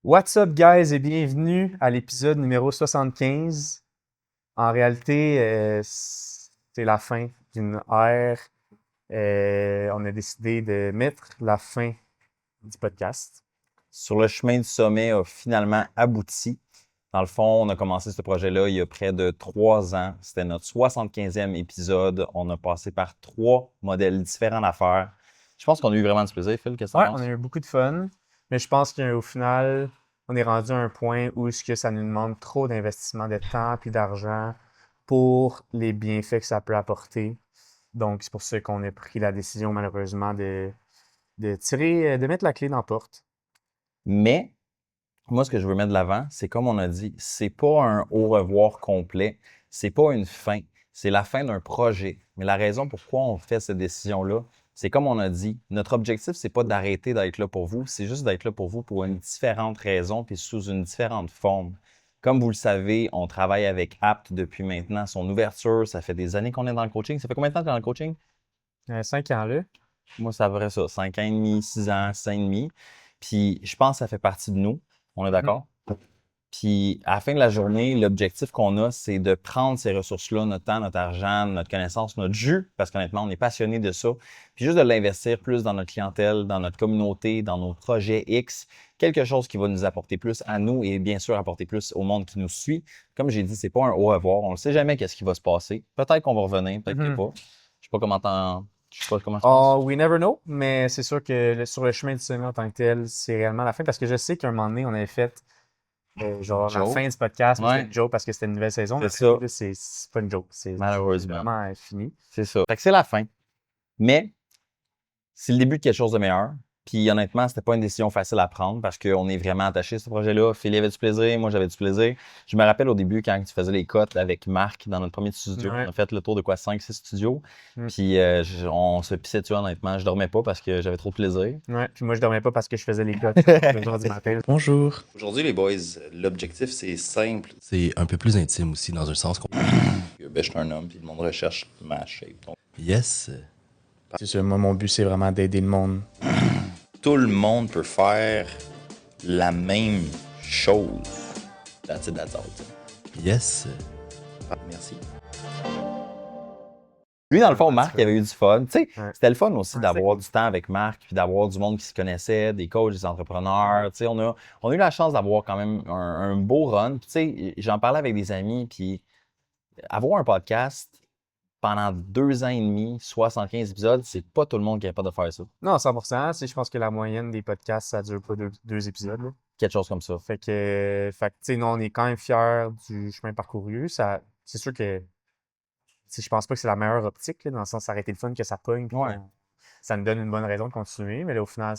What's up, guys, et bienvenue à l'épisode numéro 75. En réalité, c'est la fin d'une ère. On a décidé de mettre la fin du podcast. Sur le chemin du sommet a finalement abouti. Dans le fond, on a commencé ce projet-là il y a près de 3 ans. C'était notre 75e épisode. On a passé par 3 modèles différents d'affaires. Je pense qu'on a eu vraiment du plaisir, Phil. Qu'est-ce que Ouais, tu on penses? a eu beaucoup de fun, mais je pense qu'au final, on est rendu à un point où ce que ça nous demande trop d'investissement de temps et d'argent pour les bienfaits que ça peut apporter. Donc, c'est pour ça qu'on a pris la décision, malheureusement, de mettre la clé dans la porte. Mais, moi, ce que je veux mettre de l'avant, c'est comme on a dit, c'est pas un au revoir complet. C'est pas une fin. C'est la fin d'un projet. Mais la raison pourquoi on fait cette décision-là, c'est comme on a dit, notre objectif, c'est pas d'arrêter d'être là pour vous, c'est juste d'être là pour vous pour une différente raison puis sous une différente forme. Comme vous le savez, on travaille avec Apt depuis maintenant son ouverture. Ça fait des années qu'on est dans le coaching. Ça fait combien de temps que tu es dans le coaching? 5 ans là. Moi, ça vrai ça. 5 ans et demi, 6 ans, 5 ans et demi. Puis je pense que ça fait partie de nous. On est d'accord? Puis à la fin de la journée, l'objectif qu'on a, c'est de prendre ces ressources-là, notre temps, notre argent, notre connaissance, notre jus, parce qu'honnêtement, on est passionné de ça, puis juste de l'investir plus dans notre clientèle, dans notre communauté, dans nos projets X, quelque chose qui va nous apporter plus à nous et bien sûr apporter plus au monde qui nous suit. Comme j'ai dit, c'est pas un au revoir. On ne sait jamais qu'est-ce qui va se passer. Peut-être qu'on va revenir, peut-être que pas. Je sais pas comment je sais pas comment tu penses. Oh, we never know, mais c'est sûr que sur le chemin du sommet en tant que tel, c'est réellement la fin parce que je sais qu'à un moment donné, on avait fait genre la Joe? fin du podcast, mais c'était Ouais, une joke parce que c'était une nouvelle saison. c'est Mais ça, là, c'est pas une joke, c'est malheureusement. vraiment fini. C'est ça. Fait que c'est la fin. Mais c'est le début de quelque chose de meilleur. Puis honnêtement, c'était pas une décision facile à prendre parce qu'on est vraiment attaché à ce projet-là. Phil avait du plaisir, moi j'avais du plaisir. Je me rappelle au début quand tu faisais les cuts avec Marc dans notre premier studio, Ouais. on a fait le tour de quoi 5-6 studios. Mm. Puis on se pissait dessus honnêtement. Je dormais pas parce que j'avais trop de plaisir. Ouais. Puis moi, je dormais pas parce que je faisais les cotes à 2 heures du matin. Bonjour. Aujourd'hui, les boys, l'objectif, c'est simple. C'est un peu plus intime aussi, dans un sens qu'on... Ben, je suis un homme, puis le monde recherche ma shape. Donc, Yes. C'est ça, moi, mon but, c'est vraiment d'aider le monde. tout le monde peut faire la même chose. That's it, that's all. Yes. Merci. Lui, dans le fond, Marc, il avait eu du fun. Tu sais, Ouais. c'était le fun aussi Ouais, d'avoir c'est du temps avec Marc, puis d'avoir du monde qui se connaissait, des coachs, des entrepreneurs. Tu sais, on a eu la chance d'avoir quand même un beau run. Puis, tu sais, j'en parlais avec des amis, puis avoir un podcast pendant 2 ans et demi, 75 épisodes, c'est pas tout le monde qui est capable de faire ça. Non, 100%. Je pense que la moyenne des podcasts, ça dure pas deux épisodes, là. Quelque chose comme ça. Fait que, tu sais, nous, on est quand même fiers du chemin parcouru. C'est sûr que, tu sais, je pense pas que c'est la meilleure optique, là, dans le sens, ça aurait été le fun que ça pogne, puis Ouais. ça nous donne une bonne raison de continuer. Mais là, au final,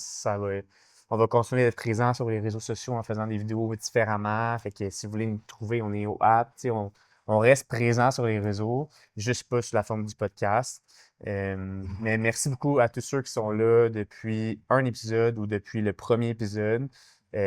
on va continuer d'être présent sur les réseaux sociaux en faisant des vidéos différemment. Fait que si vous voulez nous trouver, on est au app, tu sais, on reste présent sur les réseaux, juste pas sous la forme du podcast. Mais merci beaucoup à tous ceux qui sont là depuis un épisode ou depuis le premier épisode.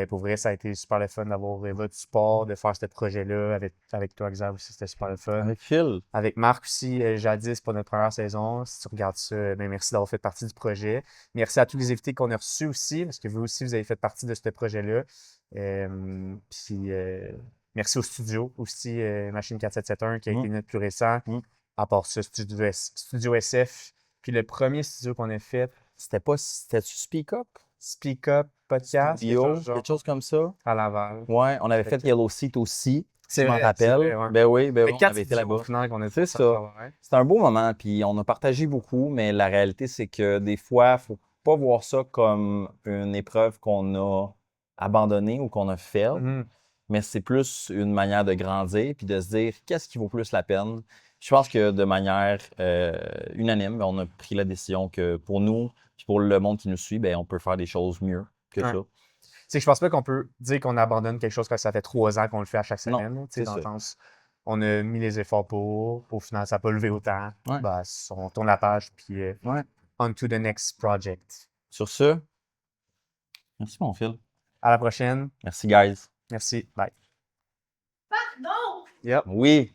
Pour vrai, ça a été super le fun d'avoir votre support, de faire ce projet-là avec toi, Xav aussi, c'était super le fun. Avec Phil. Avec Marc aussi, jadis pour notre première saison. Si tu regardes ça, ben merci d'avoir fait partie du projet. Merci à tous les invités qu'on a reçus aussi, parce que vous aussi, vous avez fait partie de ce projet-là. Puis merci au studio aussi, Machine 4771, qui a été notre plus récent. À part ça, Studio SF. Puis le premier studio qu'on a fait, C'était-tu Speak Up? Speak Up Podcast, Studio, genre quelque chose comme ça. à Laval. Ouais, on avait Fait fait que- Yellow Seat aussi. C'est Je m'en vrai, rappelle. c'est vrai, ouais. Ben oui, Fait on 4 avait été studios au là-bas. final qu'on a C'est fait ça. C'était un beau moment, puis on a partagé beaucoup, mais la réalité, c'est que des fois, faut pas voir ça comme une épreuve qu'on a abandonnée ou qu'on a faite, mais c'est plus une manière de grandir puis de se dire qu'est-ce qui vaut plus la peine. Je pense que de manière unanime, on a pris la décision que pour nous, puis pour le monde qui nous suit, ben on peut faire des choses mieux que Ouais. ça. C'est que je pense pas qu'on peut dire qu'on abandonne quelque chose quand ça fait 3 ans qu'on le fait à chaque Non, semaine. Tu sais, c'est dans le ça. sens, on a mis les efforts pour, au final, ça n'a pas levé autant. Ouais. Ben, on tourne la page, puis Ouais. on to the next project. Sur ce, merci mon Phil. À la prochaine. Merci guys. Merci. Bye. Pardon! Yep. Oui.